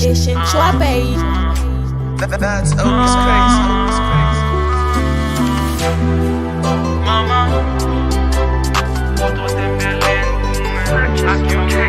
edition, sua page. That's always crazy. Mama, outro tembelendo, aqui o que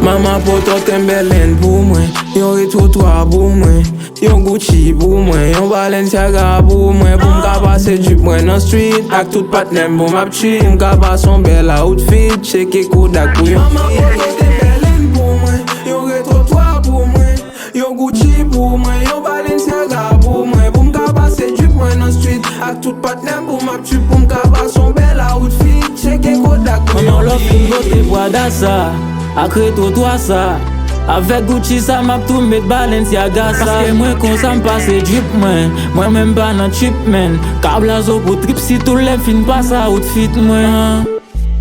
Maman poto tembelen pou mwen, yon retoutoir pou mwen, yon Gucci pou mwen, yon Balenciaga pou mwen. Pou mka pase jup mwen nan street, ak tout patnen pou map chi. Mka pa son bel outfit, cheke Kodak pou yon. Maman poto tembelen pou mwen, yon retoutoir pou mwen, yon Gucci pou mwen, yon Balenciaga pou mwen. Pou mka pase jup mwen nan street, ak tout patnen pou map chi. Pou mka pa son bel outfit, cheke Kodak pou yon. Maman love fin vote Prada sa. Akre to toi ça. Avec Gucci ça m'a tout met Balenciaga ça. Parce que moi quand ça me passe drip moi même pas dans chip man. Câblazo pour trip si tout les fin passe à outfit moi.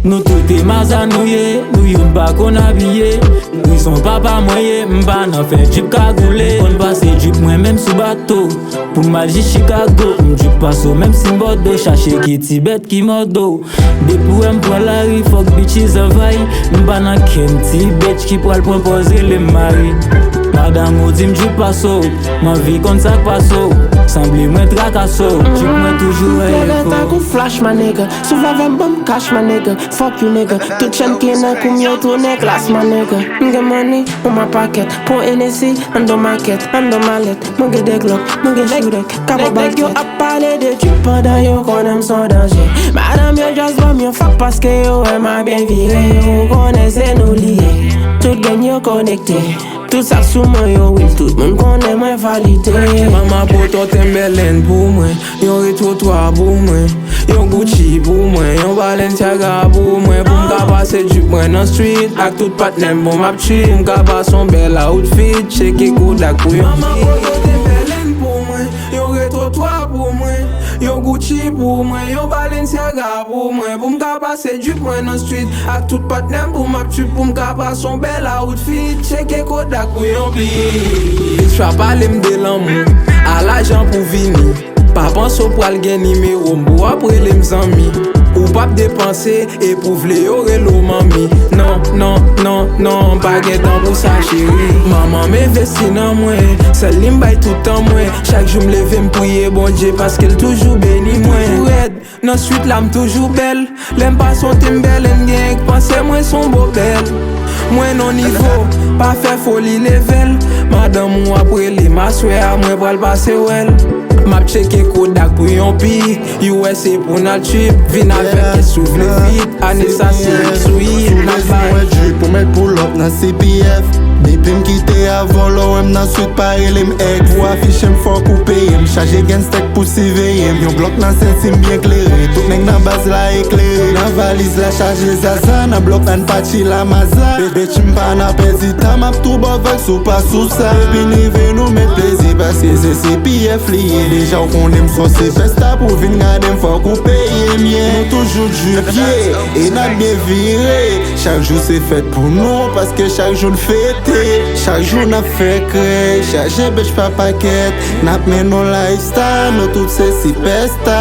Nous tout est mazanouye, nous yon pas qu'on habillé. Nous son papa moyen, m'pa nan fait drip cagoulé. On passe drip moi même sous bateau. Pour Malji Chicago, m'drip passe au même symbole de chercher qui Tibet qui modo. Des pour m'prend la rue, fuck bitches envahi. M'pa nan ken Tibet qui pral proposer les maris. Madame ou dit m'drip passe, ma vie comme ça passe. Semble moi tracasso, drip moi toujours Nigga, flash my nigga. Souvent avec bomb cash my nigga. Fuck you nigga. Tout chaîne qui n'a comme yo tourne classe my nigga. M'get money on my pocket. Pour NSC under my cat, under my let. M'get des glock, m'get shooter. Capo bike yo a parler de tu pendant yo qu'on aime son danger. Madame yo just bomb yo fuck parce que yo m'a bien viré. Yo connaissez nous liés. Tout gang yo connecté. Tout ça sous moi yo will tout moun connaît moi validé. Maman poto tembelen pou mwen, yon retoutoir pou mwen, yon Gucci pou mwen, yon Balenciaga pou mwen. Pou mka pase jup mwen nan street, ak tout patnen pou map chi. Mka pa son bel outfit, cheke Kodak pou yon. Maman poto tembelen pou mwen, yon retoutoir pou mwen, yon Gucci pou mwen, yon Balenciaga pou mwen. Pou mka pase jup mwen nan street, ak tout patnen pou map chi. Pou mka pa son bel outfit, cheke Kodak pou yon. Bitch fa pale mde l'amour, à l'argent pour vini. Pas pense au poil gen numéro, m'bo après les m'zami. Ou pas dépenser et pour vle yo relo mami. Non, non, non, non, pas gen temps pour ça chérie. Maman m'investi nan moi, celle li m'bay tout temps moi. Chaque jour m'leve m'prier bon Dieu parce qu'elle toujours béni moi. Toujours aide, nan suite là m'toujours belle. L'aime pas son timbel, en gen pense moi son beau belle. Moi non niveau, pas faire folie level. Madame ou après les m'assoir, moi pral passer well. M'a checké Kodak pour yon pi, USA pour notre trip. Vin avec souffle vite, Anissa c'est sweet. Pour mettre pull up dans CPF. Depuis m'quitter avant l'eau, m'nan suite parler m'aide. Pour afficher m'fort couper, m'charger gen steak pour surveiller. Yon bloc nan sentim bien clairé, tout nèg nan base la éclairé. Nan valise la charge zaza, nan bloc nan parti la maza. Bitch m'pa nan pesita, m'a tout bavek sou pas sous ça. Puis nive nous met plaisir parce que c'est CPF lié. Déjà qu'on aime so c'est festa pour vin garder m'fort couper mien. Nous toujours du pied, et n'a bien viré. Chaque jour c'est fait pour nous parce que chaque jour fête. Chaque jour n'a fait créer, chaque bitch pas paquet. N'a mené nos lifestyle, nous toutes ces si pesta.